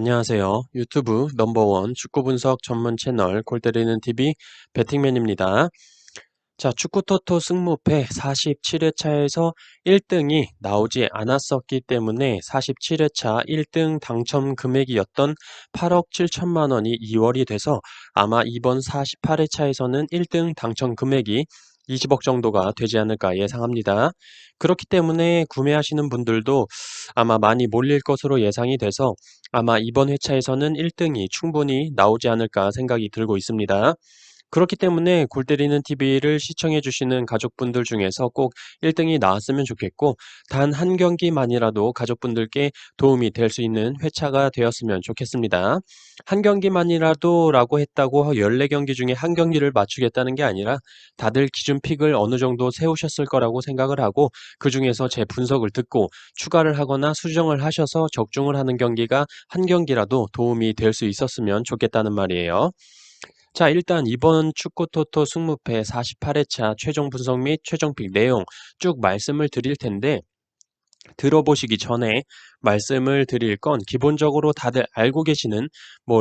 안녕하세요. 유튜브 넘버원 축구 분석 전문 채널 골 때리는 TV 배팅맨입니다. 자, 축구 토토 승무패 47회차에서 1등이 나오지 않았었기 때문에 47회차 1등 당첨 금액이었던 8억 7천만 원이 2월이 돼서 아마 이번 48회차에서는 1등 당첨 금액이 20억 정도가 되지 않을까 예상합니다. 그렇기 때문에 구매하시는 분들도 아마 많이 몰릴 것으로 예상이 돼서 아마 이번 회차에서는 1등이 충분히 나오지 않을까 생각이 들고 있습니다. 그렇기 때문에 골 때리는 TV를 시청해 주시는 가족분들 중에서 꼭 1등이 나왔으면 좋겠고 단 한 경기만이라도 가족분들께 도움이 될 수 있는 회차가 되었으면 좋겠습니다. 한 경기만이라도 라고 했다고 14경기 중에 한 경기를 맞추겠다는 게 아니라 다들 기준 픽을 어느 정도 세우셨을 거라고 생각을 하고 그 중에서 제 분석을 듣고 추가를 하거나 수정을 하셔서 적중을 하는 경기가 한 경기라도 도움이 될 수 있었으면 좋겠다는 말이에요. 자, 일단 이번 축구 토토 승무패 48회차 최종 분석 및 최종픽 내용 쭉 말씀을 드릴 텐데 들어보시기 전에 말씀을 드릴 건 기본적으로 다들 알고 계시는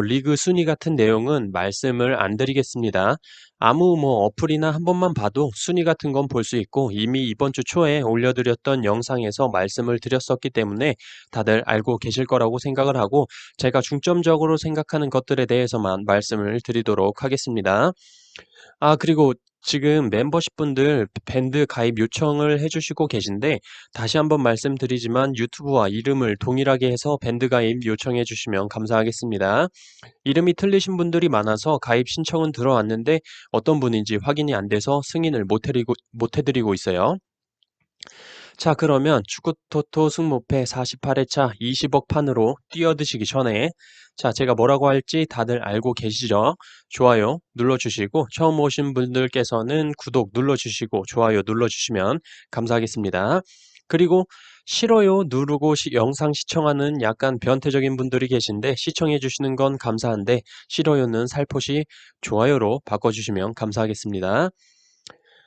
리그 순위 같은 내용은 말씀을 안 드리겠습니다. 아무 어플이나 한 번만 봐도 순위 같은 건 볼 수 있고 이미 이번 주 초에 올려드렸던 영상에서 말씀을 드렸었기 때문에 다들 알고 계실 거라고 생각을 하고 제가 중점적으로 생각하는 것들에 대해서만 말씀을 드리도록 하겠습니다. 그리고 지금 멤버십 분들 밴드 가입 요청을 해주시고 계신데 다시 한번 말씀드리지만 유튜브와 이름을 동일하게 해서 밴드 가입 요청해 주시면 감사하겠습니다. 이름이 틀리신 분들이 많아서 가입 신청은 들어왔는데 어떤 분인지 확인이 안 돼서 승인을 못 해드리고 있어요. 자, 그러면 축구 토토 승무패 48회차 20억 판으로 뛰어드시기 전에 제가 뭐라고 할지 다들 알고 계시죠? 좋아요 눌러주시고 처음 오신 분들께서는 구독 눌러주시고 좋아요 눌러주시면 감사하겠습니다. 그리고 싫어요 누르고 영상 시청하는 약간 변태적인 분들이 계신데 시청해 주시는 건 감사한데 싫어요는 살포시 좋아요로 바꿔주시면 감사하겠습니다.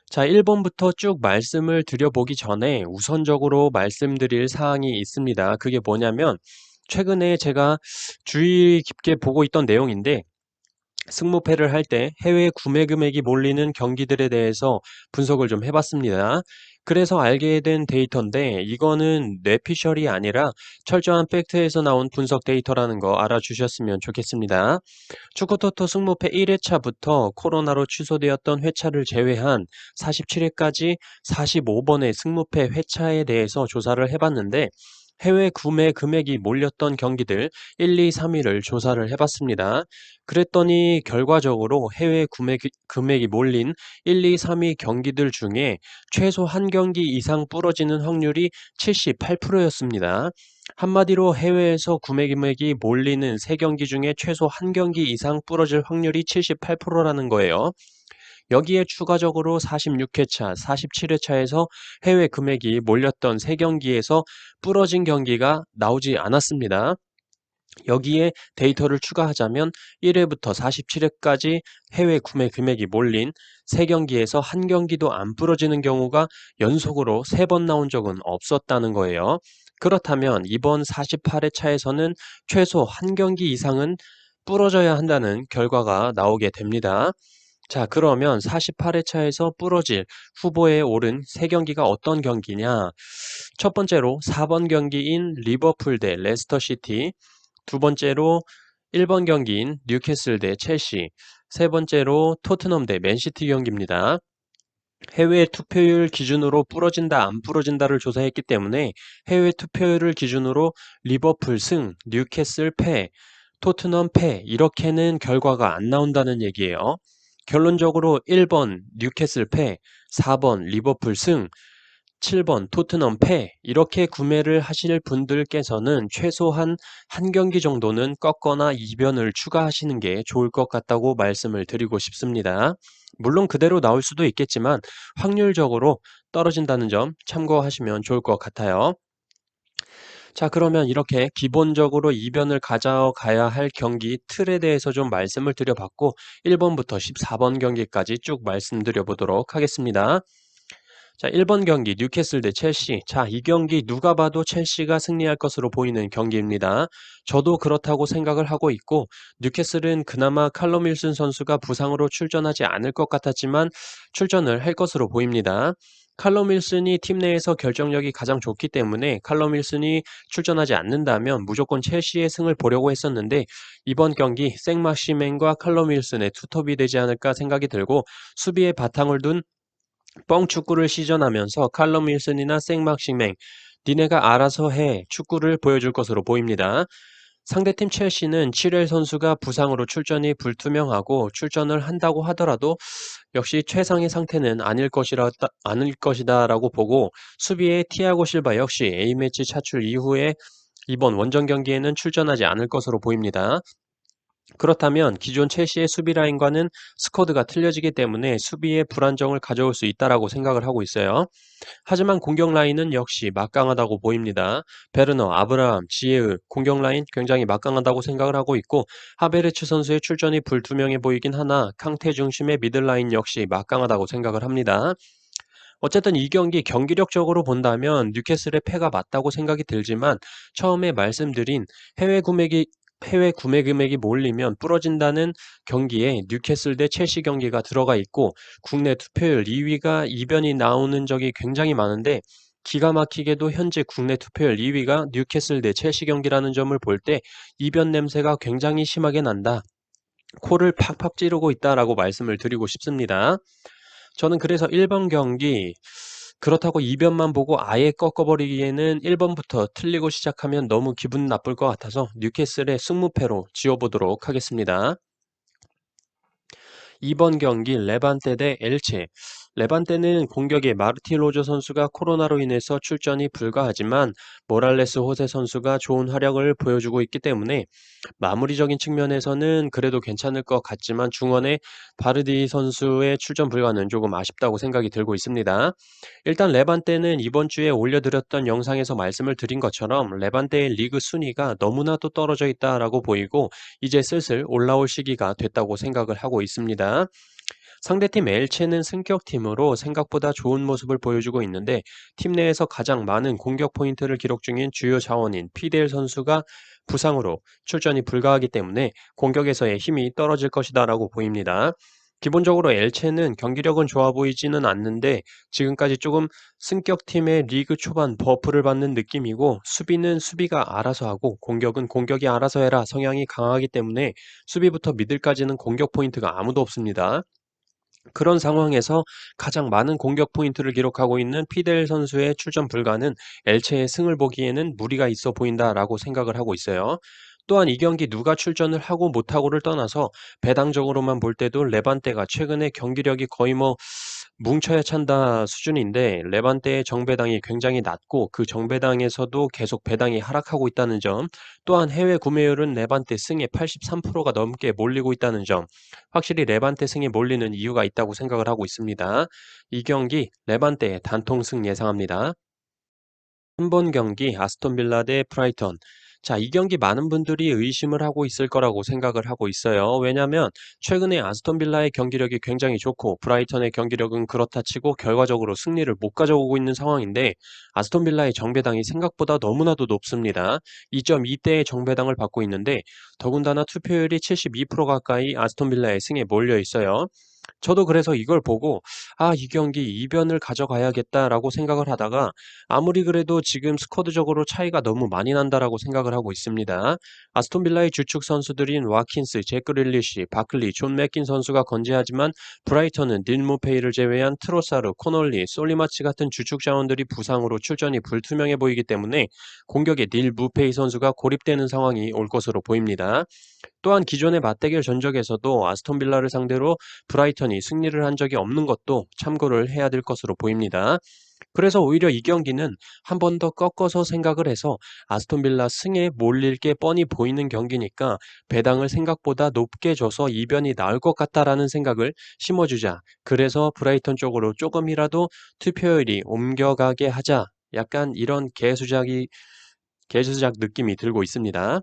자, 1번부터 쭉 말씀을 드려보기 전에 우선적으로 말씀드릴 사항이 있습니다. 그게 뭐냐면 최근에 제가 주의 깊게 보고 있던 내용인데 승무패를 할 때 해외 구매 금액이 몰리는 경기들에 대해서 분석을 좀 해봤습니다. 그래서 알게 된 데이터인데 이거는 뇌피셜이 아니라 철저한 팩트에서 나온 분석 데이터라는 거 알아주셨으면 좋겠습니다. 축구토토 승무패 1회차부터 코로나로 취소되었던 회차를 제외한 47회까지 45번의 승무패 회차에 대해서 조사를 해봤는데 해외 구매 금액이 몰렸던 경기들 1, 2, 3위를 조사를 해봤습니다. 그랬더니 결과적으로 해외 구매 금액이 몰린 1, 2, 3위 경기들 중에 최소 한 경기 이상 부러지는 확률이 78%였습니다. 한마디로 해외에서 구매 금액이 몰리는 3경기 중에 최소 한 경기 이상 부러질 확률이 78%라는 거예요. 여기에 추가적으로 46회차, 47회차에서 해외 금액이 몰렸던 3경기에서 부러진 경기가 나오지 않았습니다. 여기에 데이터를 추가하자면 1회부터 47회까지 해외 구매 금액이 몰린 3경기에서 한 경기도 안 부러지는 경우가 연속으로 3번 나온 적은 없었다는 거예요. 그렇다면 이번 48회차에서는 최소 한 경기 이상은 부러져야 한다는 결과가 나오게 됩니다. 자, 그러면 48회차에서 부러질 후보에 오른 3경기가 어떤 경기냐? 첫 번째로 4번 경기인 리버풀 대 레스터시티, 두 번째로 1번 경기인 뉴캐슬 대 첼시, 세 번째로 토트넘 대 맨시티 경기입니다. 해외 투표율 기준으로 부러진다 안 부러진다를 조사했기 때문에 해외 투표율을 기준으로 리버풀 승, 뉴캐슬 패, 토트넘 패 이렇게는 결과가 안 나온다는 얘기예요. 결론적으로 1번 뉴캐슬 패, 4번 리버풀 승, 7번 토트넘 패 이렇게 구매를 하실 분들께서는 최소한 한 경기 정도는 꺾거나 이변을 추가하시는 게 좋을 것 같다고 말씀을 드리고 싶습니다. 물론 그대로 나올 수도 있겠지만 확률적으로 떨어진다는 점 참고하시면 좋을 것 같아요. 자, 그러면 이렇게 기본적으로 이변을 가져가야 할 경기 틀에 대해서 좀 말씀을 드려봤고 1번부터 14번 경기까지 쭉 말씀드려 보도록 하겠습니다. 자, 1번 경기 뉴캐슬 대 첼시. 자, 이 경기 누가 봐도 첼시가 승리할 것으로 보이는 경기입니다. 저도 그렇다고 생각을 하고 있고 뉴캐슬은 그나마 칼럼 윌슨 선수가 부상으로 출전하지 않을 것 같았지만 출전을 할 것으로 보입니다. 칼럼 윌슨이 팀 내에서 결정력이 가장 좋기 때문에 칼럼 윌슨이 출전하지 않는다면 무조건 첼시의 승을 보려고 했었는데 이번 경기 생마시맨과 칼럼 윌슨의 투톱이 되지 않을까 생각이 들고 수비에 바탕을 둔 뻥 축구를 시전하면서 칼럼 윌슨이나 생막시맹 니네가 알아서 해 축구를 보여줄 것으로 보입니다. 상대팀 첼시는 7일 선수가 부상으로 출전이 불투명하고 출전을 한다고 하더라도 역시 최상의 상태는 아닐 것이다라고 보고 수비의 티아고 실바 역시 A매치 차출 이후에 이번 원정 경기에는 출전하지 않을 것으로 보입니다. 그렇다면 기존 첼시의 수비 라인과는 스쿼드가 틀려지기 때문에 수비에 불안정을 가져올 수 있다라고 생각을 하고 있어요. 하지만 공격 라인은 역시 막강하다고 보입니다. 베르너, 아브라함, 지에으 공격 라인 굉장히 막강하다고 생각을 하고 있고 하베르츠 선수의 출전이 불투명해 보이긴 하나 캉테 중심의 미들 라인 역시 막강하다고 생각을 합니다. 어쨌든 이 경기 경기력적으로 본다면 뉴캐슬의 패가 맞다고 생각이 들지만 처음에 말씀드린 해외 구매기 해외 구매 금액이 몰리면 부러진다는 경기에 뉴캐슬 대 첼시 경기가 들어가 있고 국내 투표율 2위가 이변이 나오는 적이 굉장히 많은데 기가 막히게도 현재 국내 투표율 2위가 뉴캐슬 대 첼시 경기라는 점을 볼 때 이변 냄새가 굉장히 심하게 난다. 코를 팍팍 찌르고 있다라고 말씀을 드리고 싶습니다. 저는 그래서 1번 경기 그렇다고 이변만 보고 아예 꺾어버리기에는 1번부터 틀리고 시작하면 너무 기분 나쁠 것 같아서 뉴캐슬의 승무패로 지어보도록 하겠습니다. 2번 경기 레반테 대 엘체. 레반테는 공격에 마르티 로저 선수가 코로나로 인해서 출전이 불가하지만 모랄레스 호세 선수가 좋은 활약을 보여주고 있기 때문에 마무리적인 측면에서는 그래도 괜찮을 것 같지만 중원의 바르디 선수의 출전 불가는 조금 아쉽다고 생각이 들고 있습니다. 일단 레반테는 이번 주에 올려드렸던 영상에서 말씀을 드린 것처럼 레반테의 리그 순위가 너무나도 떨어져 있다라고 보이고 이제 슬슬 올라올 시기가 됐다고 생각을 하고 있습니다. 상대팀 엘체는 승격팀으로 생각보다 좋은 모습을 보여주고 있는데 팀 내에서 가장 많은 공격 포인트를 기록 중인 주요 자원인 피델 선수가 부상으로 출전이 불가하기 때문에 공격에서의 힘이 떨어질 것이다라고 보입니다. 기본적으로 엘체는 경기력은 좋아 보이지는 않는데 지금까지 조금 승격팀의 리그 초반 버프를 받는 느낌이고 수비는 수비가 알아서 하고 공격은 공격이 알아서 해라 성향이 강하기 때문에 수비부터 미들까지는 공격 포인트가 아무도 없습니다. 그런 상황에서 가장 많은 공격 포인트를 기록하고 있는 피델 선수의 출전 불가는 엘체의 승을 보기에는 무리가 있어 보인다라고 생각을 하고 있어요. 또한 이 경기 누가 출전을 하고 못하고를 떠나서 배당적으로만 볼 때도 레반테가 최근에 경기력이 거의 뭉쳐야 찬다 수준인데 레반테의 정배당이 굉장히 낮고 그 정배당에서도 계속 배당이 하락하고 있다는 점, 또한 해외 구매율은 레반테 승의 83%가 넘게 몰리고 있다는 점, 확실히 레반테 승에 몰리는 이유가 있다고 생각을 하고 있습니다. 이 경기 레반테의 단통승 예상합니다. 3번 경기 아스톤 빌라 대 브라이턴. 자, 이 경기 많은 분들이 의심을 하고 있을 거라고 생각을 하고 있어요. 왜냐하면 최근에 아스톤 빌라의 경기력이 굉장히 좋고 브라이턴의 경기력은 그렇다 치고 결과적으로 승리를 못 가져오고 있는 상황인데 아스톤 빌라의 정배당이 생각보다 너무나도 높습니다. 2.2대의 정배당을 받고 있는데 더군다나 투표율이 72% 가까이 아스톤 빌라의 승에 몰려 있어요. 저도 그래서 이걸 보고 이 경기 이변을 가져가야겠다라고 생각을 하다가 아무리 그래도 지금 스쿼드적으로 차이가 너무 많이 난다라고 생각을 하고 있습니다. 아스톤 빌라의 주축 선수들인 와킨스, 제크 릴리시, 바클리, 존 맥긴 선수가 건재하지만 브라이턴은 닐 무페이를 제외한 트로사르, 코널리, 솔리마치 같은 주축 자원들이 부상으로 출전이 불투명해 보이기 때문에 공격에 닐 무페이 선수가 고립되는 상황이 올 것으로 보입니다. 또한 기존의 맞대결 전적에서도 아스톤 빌라를 상대로 브라이턴이 승리를 한 적이 없는 것도 참고를 해야 될 것으로 보입니다. 그래서 오히려 이 경기는 한 번 더 꺾어서 생각을 해서 아스톤 빌라 승에 몰릴 게 뻔히 보이는 경기니까 배당을 생각보다 높게 줘서 이변이 나을 것 같다라는 생각을 심어주자. 그래서 브라이턴 쪽으로 조금이라도 투표율이 옮겨가게 하자. 약간 이런 개수작 느낌이 들고 있습니다.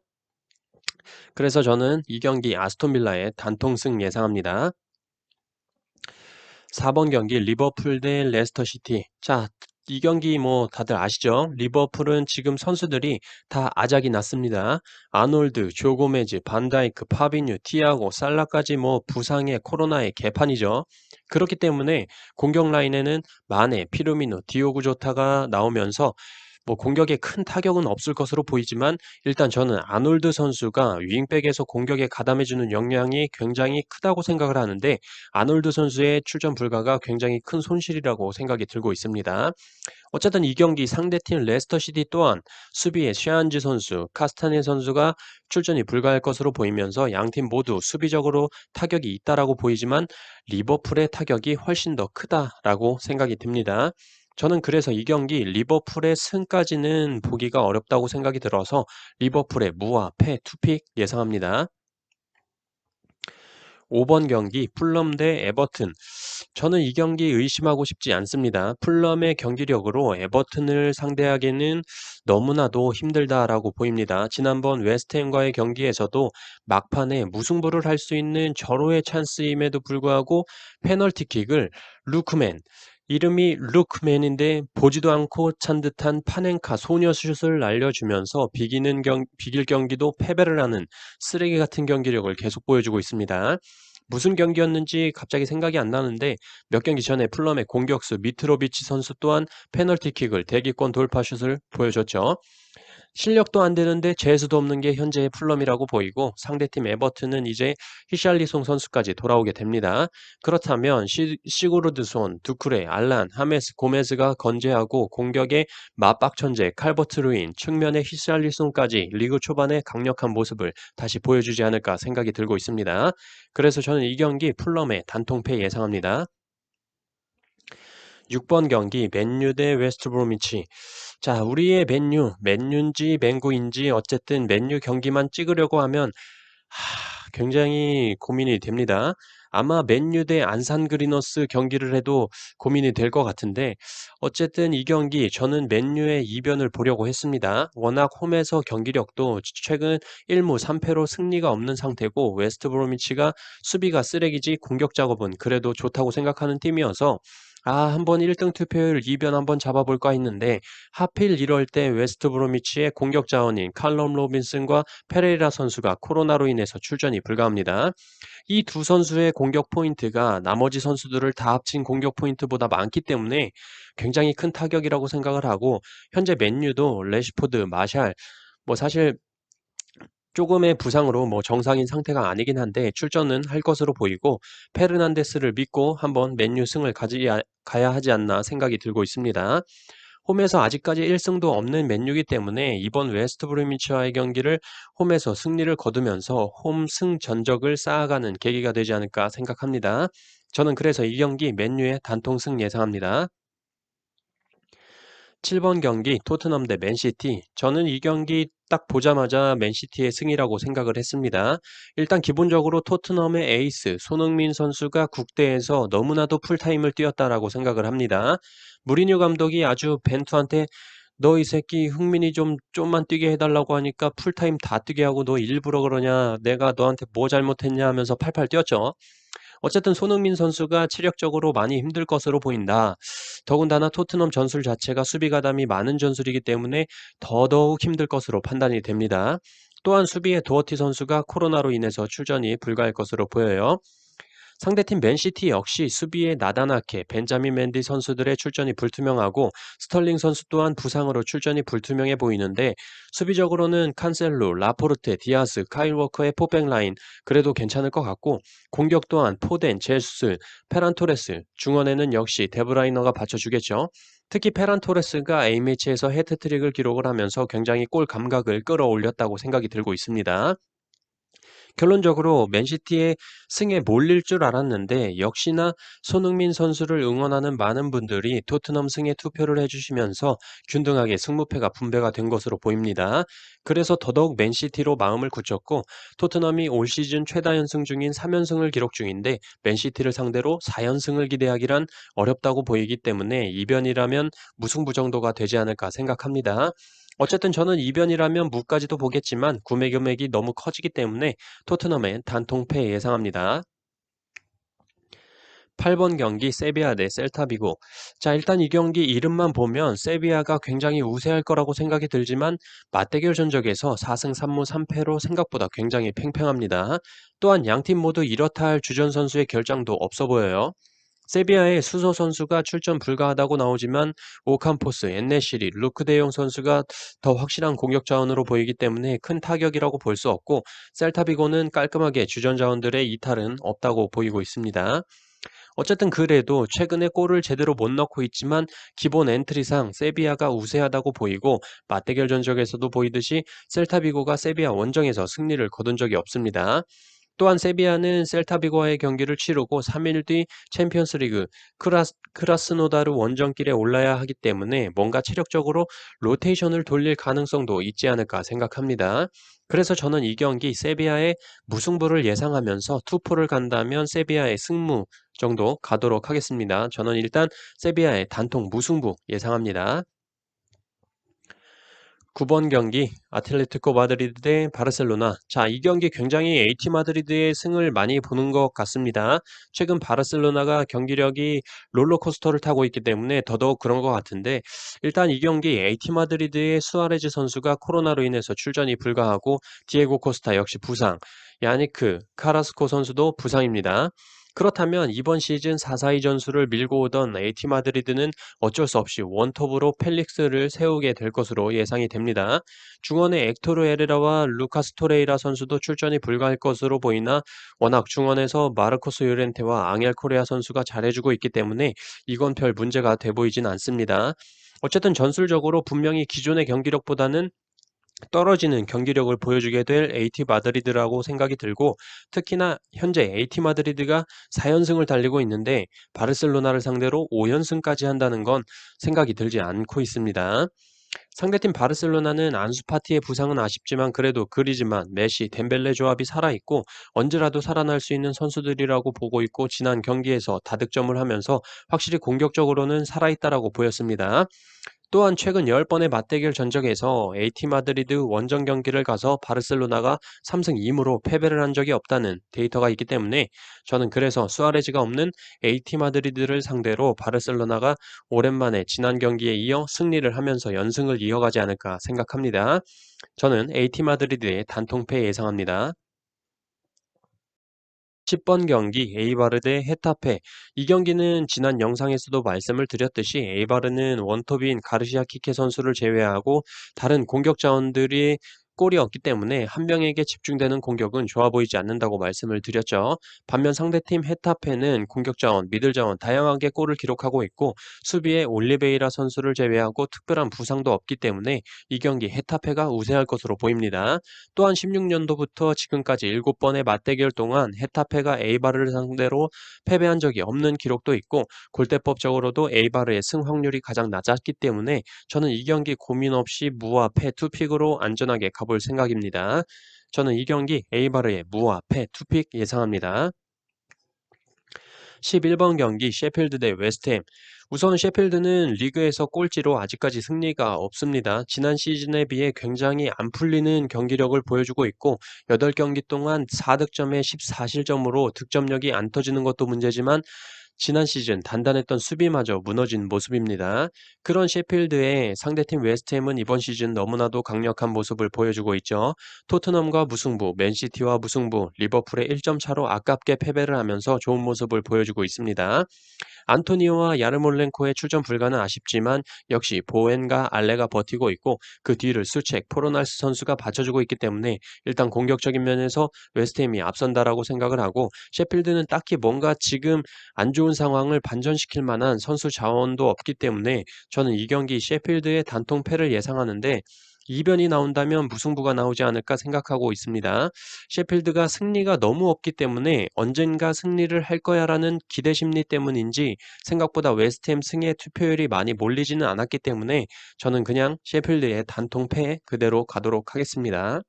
그래서 저는 이 경기 아스톤 빌라의 단통승 예상합니다. 4번 경기 리버풀 대 레스터시티. 자, 이 경기 뭐 다들 아시죠? 리버풀은 지금 선수들이 다 아작이 났습니다. 아놀드, 조 고메즈, 반다이크, 파비뉴, 티아고, 살라까지 뭐 부상의 코로나의 개판이죠. 그렇기 때문에 공격 라인에는 마네, 피르미노, 디오구 조타가 나오면서 뭐 공격에 큰 타격은 없을 것으로 보이지만 일단 저는 아놀드 선수가 윙백에서 공격에 가담해주는 역량이 굉장히 크다고 생각을 하는데 아놀드 선수의 출전 불가가 굉장히 큰 손실이라고 생각이 들고 있습니다. 어쨌든 이 경기 상대팀 레스터시티 또한 수비에 샤안지 선수, 카스타네 선수가 출전이 불가할 것으로 보이면서 양팀 모두 수비적으로 타격이 있다라고 보이지만 리버풀의 타격이 훨씬 더 크다라고 생각이 듭니다. 저는 그래서 이 경기 리버풀의 승까지는 보기가 어렵다고 생각이 들어서 리버풀의 무와 패 투픽 예상합니다. 5번 경기 풀럼 대 에버튼. 저는 이 경기 의심하고 싶지 않습니다. 풀럼의 경기력으로 에버튼을 상대하기는 너무나도 힘들다라고 보입니다. 지난번 웨스트햄과의 경기에서도 막판에 무승부를 할 수 있는 절호의 찬스임에도 불구하고 페널티킥을 루크맨, 이름이 루크맨인데 보지도 않고 찬 듯한 파넨카 소녀슛을 날려주면서 비길 경기도 패배를 하는 쓰레기 같은 경기력을 계속 보여주고 있습니다. 무슨 경기였는지 갑자기 생각이 안 나는데 몇 경기 전에 풀럼의 공격수 미트로비치 선수 또한 페널티킥을 대기권 돌파슛을 보여줬죠. 실력도 안 되는데 재수도 없는 게 현재의 풀럼이라고 보이고 상대팀 에버튼은 이제 히샬리송 선수까지 돌아오게 됩니다. 그렇다면 시구르드손, 두쿠레, 알란, 하메스, 고메즈가 건재하고 공격에 맞박 천재 칼버트 루인, 측면의 히샬리송까지 리그 초반에 강력한 모습을 다시 보여주지 않을까 생각이 들고 있습니다. 그래서 저는 이 경기 풀럼의 단통패 예상합니다. 6번 경기 맨유 대 웨스트브로미치. 자, 우리의 맨유인지 맹구인지 어쨌든 맨유 경기만 찍으려고 하면 굉장히 고민이 됩니다. 아마 맨유 대 안산 그리너스 경기를 해도 고민이 될 것 같은데 어쨌든 이 경기 저는 맨유의 이변을 보려고 했습니다. 워낙 홈에서 경기력도 최근 1무 3패로 승리가 없는 상태고 웨스트브로미치가 수비가 쓰레기지 공격 작업은 그래도 좋다고 생각하는 팀이어서 한번 1등 투표율 이변 한번 잡아볼까 했는데 하필 이럴 때 웨스트 브로미치의 공격 자원인 칼럼 로빈슨과 페레이라 선수가 코로나로 인해서 출전이 불가합니다. 이 두 선수의 공격 포인트가 나머지 선수들을 다 합친 공격 포인트보다 많기 때문에 굉장히 큰 타격이라고 생각을 하고 현재 맨유도 레시포드, 마샬 뭐 사실 조금의 부상으로 뭐 정상인 상태가 아니긴 한데 출전은 할 것으로 보이고 페르난데스를 믿고 한번 맨유 승을 가야 하지 않나 생각이 들고 있습니다. 홈에서 아직까지 1승도 없는 맨유기 때문에 이번 웨스트 브리미치와의 경기를 홈에서 승리를 거두면서 홈승 전적을 쌓아가는 계기가 되지 않을까 생각합니다. 저는 그래서 이 경기 맨유의 단통승 예상합니다. 7번 경기 토트넘 대 맨시티. 저는 이 경기 딱 보자마자 맨시티의 승이라고 생각을 했습니다. 일단 기본적으로 토트넘의 에이스 손흥민 선수가 국대에서 너무나도 풀타임을 뛰었다라고 생각을 합니다. 무리뉴 감독이 아주 벤투한테 너 이 새끼 흥민이 좀만 뛰게 해달라고 하니까 풀타임 다 뛰게 하고 너 일부러 그러냐 내가 너한테 뭐 잘못했냐 하면서 팔팔 뛰었죠. 어쨌든 손흥민 선수가 체력적으로 많이 힘들 것으로 보인다. 더군다나 토트넘 전술 자체가 수비 가담이 많은 전술이기 때문에 더더욱 힘들 것으로 판단이 됩니다. 또한 수비의 도어티 선수가 코로나로 인해서 출전이 불가할 것으로 보여요. 상대팀 맨시티 역시 수비에 나다나케, 벤자민 맨디 선수들의 출전이 불투명하고 스털링 선수 또한 부상으로 출전이 불투명해 보이는데 수비적으로는 칸셀로, 라포르테, 디아스, 카일 워커의 포백 라인 그래도 괜찮을 것 같고 공격 또한 포덴, 제수스, 페란 토레스, 중원에는 역시 데브라이너가 받쳐주겠죠. 특히 페란 토레스가 A매치에서 해트트릭을 기록을 하면서 굉장히 골 감각을 끌어올렸다고 생각이 들고 있습니다. 결론적으로 맨시티의 승에 몰릴 줄 알았는데 역시나 손흥민 선수를 응원하는 많은 분들이 토트넘 승에 투표를 해주시면서 균등하게 승무패가 분배가 된 것으로 보입니다. 그래서 더더욱 맨시티로 마음을 굳혔고 토트넘이 올 시즌 최다 연승 중인 3연승을 기록 중인데 맨시티를 상대로 4연승을 기대하기란 어렵다고 보이기 때문에 이변이라면 무승부 정도가 되지 않을까 생각합니다. 어쨌든 저는 이변이라면 무까지도 보겠지만 구매 금액이 너무 커지기 때문에 토트넘의 단통패 예상합니다. 8번 경기 세비야 대 셀타비고. 자, 일단 이 경기 이름만 보면 세비야가 굉장히 우세할 거라고 생각이 들지만 맞대결 전적에서 4승 3무 3패로 생각보다 굉장히 팽팽합니다. 또한 양팀 모두 이렇다 할 주전 선수의 결장도 없어 보여요. 세비야의 수소 선수가 출전 불가하다고 나오지만 오캄포스, 엔네시리, 루크 데용 선수가 더 확실한 공격 자원으로 보이기 때문에 큰 타격이라고 볼 수 없고 셀타비고는 깔끔하게 주전 자원들의 이탈은 없다고 보이고 있습니다. 어쨌든 그래도 최근에 골을 제대로 못 넣고 있지만 기본 엔트리상 세비야가 우세하다고 보이고 맞대결 전적에서도 보이듯이 셀타비고가 세비야 원정에서 승리를 거둔 적이 없습니다. 또한 세비야는 셀타비고와의 경기를 치르고 3일 뒤 챔피언스리그 크라스노다르 원정길에 올라야 하기 때문에 뭔가 체력적으로 로테이션을 돌릴 가능성도 있지 않을까 생각합니다. 그래서 저는 이 경기 세비야의 무승부를 예상하면서 투포를 간다면 세비야의 승무 정도 가도록 하겠습니다. 저는 일단 세비야의 단통 무승부 예상합니다. 9번 경기 아틀레티코 마드리드 대 바르셀로나. 자, 이 경기 굉장히 AT 마드리드의 승을 많이 보는 것 같습니다. 최근 바르셀로나가 경기력이 롤러코스터를 타고 있기 때문에 더더욱 그런 것 같은데 일단 이 경기 AT 마드리드의 수아레즈 선수가 코로나로 인해서 출전이 불가하고 디에고 코스타 역시 부상, 야니크 카라스코 선수도 부상입니다. 그렇다면 이번 시즌 4-4-2 전술을 밀고 오던 AT 마드리드는 어쩔 수 없이 원톱으로 펠릭스를 세우게 될 것으로 예상이 됩니다. 중원의 엑토르 에레라와 루카스 토레이라 선수도 출전이 불가할 것으로 보이나 워낙 중원에서 마르코스 요렌테와 앙헬 코레아 선수가 잘해주고 있기 때문에 이건 별 문제가 돼 보이진 않습니다. 어쨌든 전술적으로 분명히 기존의 경기력보다는 떨어지는 경기력을 보여주게 될 AT 마드리드라고 생각이 들고 특히나 현재 AT 마드리드가 4연승을 달리고 있는데 바르셀로나를 상대로 5연승까지 한다는 건 생각이 들지 않고 있습니다. 상대팀 바르셀로나는 안수 파티의 부상은 아쉽지만 그래도 그리즈만, 메시, 덴벨레 조합이 살아있고 언제라도 살아날 수 있는 선수들이라고 보고 있고 지난 경기에서 다득점을 하면서 확실히 공격적으로는 살아있다라고 보였습니다. 또한 최근 10번의 맞대결 전적에서 AT 마드리드 원정 경기를 가서 바르셀로나가 3승 2무로 패배를 한 적이 없다는 데이터가 있기 때문에 저는 그래서 수아레즈가 없는 AT 마드리드를 상대로 바르셀로나가 오랜만에 지난 경기에 이어 승리를 하면서 연승을 이어가지 않을까 생각합니다. 저는 AT 마드리드의 단통패 예상합니다. 10번 경기 에이바르 대 헤타페. 이 경기는 지난 영상에서도 말씀을 드렸듯이 에이바르는 원톱인 가르시아 키케 선수를 제외하고 다른 공격 자원들이 골이 없기 때문에 한 명에게 집중되는 공격은 좋아 보이지 않는다고 말씀을 드렸죠. 반면 상대팀 헤타페는 공격 자원, 미들 자원 다양하게 골을 기록하고 있고 수비에 올리베이라 선수를 제외하고 특별한 부상도 없기 때문에 이 경기 헤타페가 우세할 것으로 보입니다. 또한 16년도부터 지금까지 7번의 맞대결 동안 헤타페가 에이바르를 상대로 패배한 적이 없는 기록도 있고 골대법적으로도 에이바르의 승 확률이 가장 낮았기 때문에 저는 이 경기 고민 없이 무와 패 투픽으로 안전하게 가볼 생각입니다. 저는 이 경기 에이바르의 무와 패 투픽 예상합니다. 11번 경기 셰필드 대 웨스트햄. 우선 셰필드는 리그에서 꼴찌로 아직까지 승리가 없습니다. 지난 시즌에 비해 굉장히 안 풀리는 경기력을 보여주고 있고 8경기 동안 4득점에 14실점으로 득점력이 안 터지는 것도 문제지만 지난 시즌 단단했던 수비마저 무너진 모습입니다. 그런 셰필드의 상대팀 웨스트햄은 이번 시즌 너무나도 강력한 모습을 보여주고 있죠. 토트넘과 무승부, 맨시티와 무승부, 리버풀의 1점 차로 아깝게 패배를 하면서 좋은 모습을 보여주고 있습니다. 안토니오와 야르몰렌코의 출전 불가는 아쉽지만 역시 보웬과 알레가 버티고 있고 그 뒤를 수책, 포르날스 선수가 받쳐주고 있기 때문에 일단 공격적인 면에서 웨스트햄이 앞선다라고 생각을 하고 셰필드는 딱히 뭔가 지금 안 좋은 상황을 반전시킬 만한 선수 자원도 없기 때문에 저는 이 경기 셰필드의 단통패를 예상하는데 이변이 나온다면 무승부가 나오지 않을까 생각하고 있습니다. 셰필드가 승리가 너무 없기 때문에 언젠가 승리를 할 거야라는 기대 심리 때문인지 생각보다 웨스트햄 승의 투표율이 많이 몰리지는 않았기 때문에 저는 그냥 셰필드의 단통패 그대로 가도록 하겠습니다.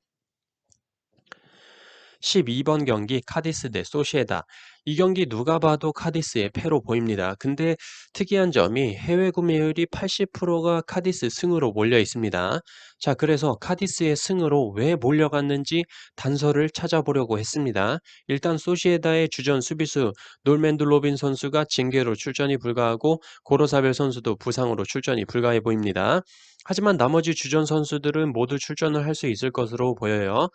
12번 경기 카디스 대 소시에다. 이 경기 누가 봐도 카디스의 패로 보입니다. 근데 특이한 점이 해외 구매율이 80%가 카디스 승으로 몰려 있습니다. 자, 그래서 카디스의 승으로 왜 몰려갔는지 단서를 찾아보려고 했습니다. 일단 소시에다의 주전 수비수 놀맨들로빈 선수가 징계로 출전이 불가하고 고로사벨 선수도 부상으로 출전이 불가해 보입니다. 하지만 나머지 주전 선수들은 모두 출전을 할 수 있을 것으로 보여요.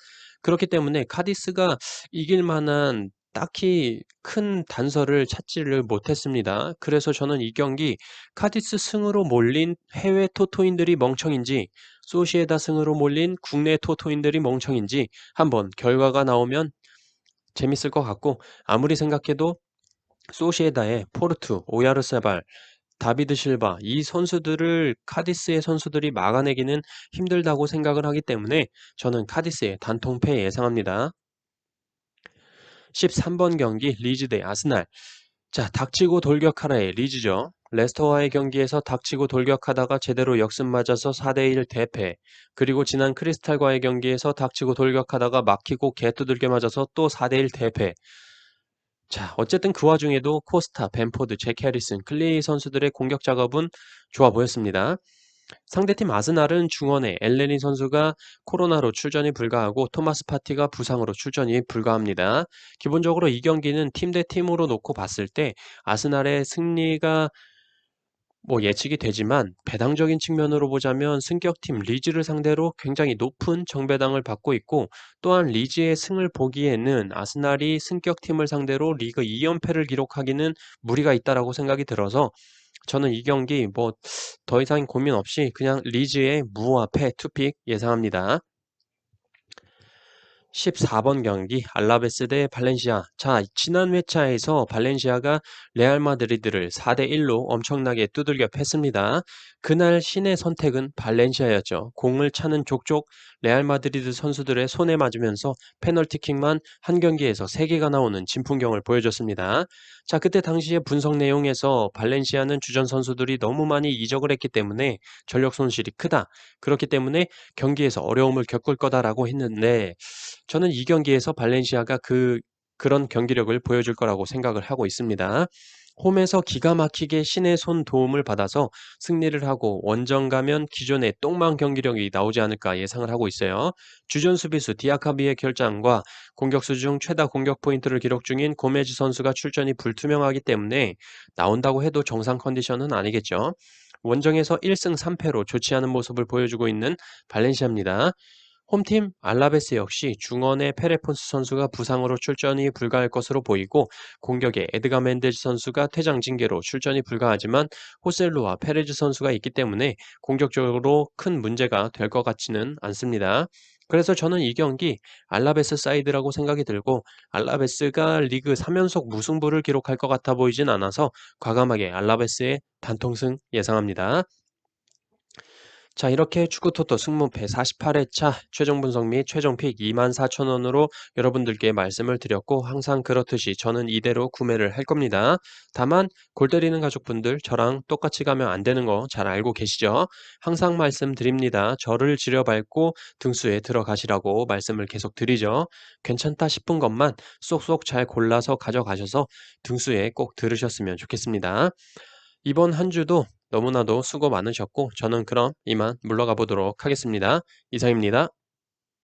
그렇기 때문에 카디스가 이길 만한 딱히 큰 단서를 찾지를 못했습니다. 그래서 저는 이 경기 카디스 승으로 몰린 해외 토토인들이 멍청인지 소시에다 승으로 몰린 국내 토토인들이 멍청인지 한번 결과가 나오면 재밌을 것 같고, 아무리 생각해도 소시에다의 포르투, 오야르세발, 다비드 실바 이 선수들을 카디스의 선수들이 막아내기는 힘들다고 생각을 하기 때문에 저는 카디스의 단통패 예상합니다. 13번 경기 리즈 대 아스날. 자, 닥치고 돌격하라의 리즈죠. 레스터와의 경기에서 닥치고 돌격하다가 제대로 역습 맞아서 4대1 대패. 그리고 지난 크리스탈과의 경기에서 닥치고 돌격하다가 막히고 개두들겨 맞아서 또 4대1 대패. 자, 어쨌든 그 와중에도 코스타, 벤포드, 제키 해리슨, 클레이 선수들의 공격 작업은 좋아 보였습니다. 상대팀 아스날은 중원에 엘레니 선수가 코로나로 출전이 불가하고 토마스 파티가 부상으로 출전이 불가합니다. 기본적으로 이 경기는 팀 대 팀으로 놓고 봤을 때 아스날의 승리가 예측이 되지만 배당적인 측면으로 보자면 승격팀 리즈를 상대로 굉장히 높은 정배당을 받고 있고, 또한 리즈의 승을 보기에는 아스날이 승격팀을 상대로 리그 2연패를 기록하기는 무리가 있다라고 생각이 들어서 저는 이 경기 더 이상 고민 없이 그냥 리즈의 무와 패 투픽 예상합니다. 14번 경기 알라베스 대 발렌시아. 자, 지난 회차에서 발렌시아가 레알 마드리드를 4대1로 엄청나게 두들겨 팼습니다. 그날 신의 선택은 발렌시아였죠. 공을 차는 족족 레알 마드리드 선수들의 손에 맞으면서 페널티킥만 한 경기에서 3개가 나오는 진풍경을 보여줬습니다. 자, 그때 당시의 분석 내용에서 발렌시아는 주전 선수들이 너무 많이 이적을 했기 때문에 전력 손실이 크다. 그렇기 때문에 경기에서 어려움을 겪을 거다라고 했는데, 저는 이 경기에서 발렌시아가 그런 경기력을 보여줄 거라고 생각을 하고 있습니다. 홈에서 기가 막히게 신의 손 도움을 받아서 승리를 하고 원정 가면 기존의 똥망 경기력이 나오지 않을까 예상을 하고 있어요. 주전 수비수 디아카비의 결장과 공격수 중 최다 공격 포인트를 기록 중인 고메즈 선수가 출전이 불투명하기 때문에 나온다고 해도 정상 컨디션은 아니겠죠. 원정에서 1승 3패로 좋지 않은 모습을 보여주고 있는 발렌시아입니다. 홈팀 알라베스 역시 중원의 페레폰스 선수가 부상으로 출전이 불가할 것으로 보이고, 공격에 에드가 멘데즈 선수가 퇴장 징계로 출전이 불가하지만 호셀루와 페레즈 선수가 있기 때문에 공격적으로 큰 문제가 될 것 같지는 않습니다. 그래서 저는 이 경기 알라베스 사이드라고 생각이 들고, 알라베스가 리그 3연속 무승부를 기록할 것 같아 보이진 않아서 과감하게 알라베스의 단통승 예상합니다. 자, 이렇게 축구토토 승무패 48회차 최종 분석 및 최종 픽 24,000원으로 여러분들께 말씀을 드렸고, 항상 그렇듯이 저는 이대로 구매를 할 겁니다. 다만 골 때리는 가족분들 저랑 똑같이 가면 안 되는 거 잘 알고 계시죠? 항상 말씀드립니다. 저를 지려밟고 등수에 들어가시라고 말씀을 계속 드리죠. 괜찮다 싶은 것만 쏙쏙 잘 골라서 가져가셔서 등수에 꼭 들으셨으면 좋겠습니다. 이번 한 주도 너무나도 수고 많으셨고, 저는 그럼 이만 물러가 보도록 하겠습니다. 이상입니다.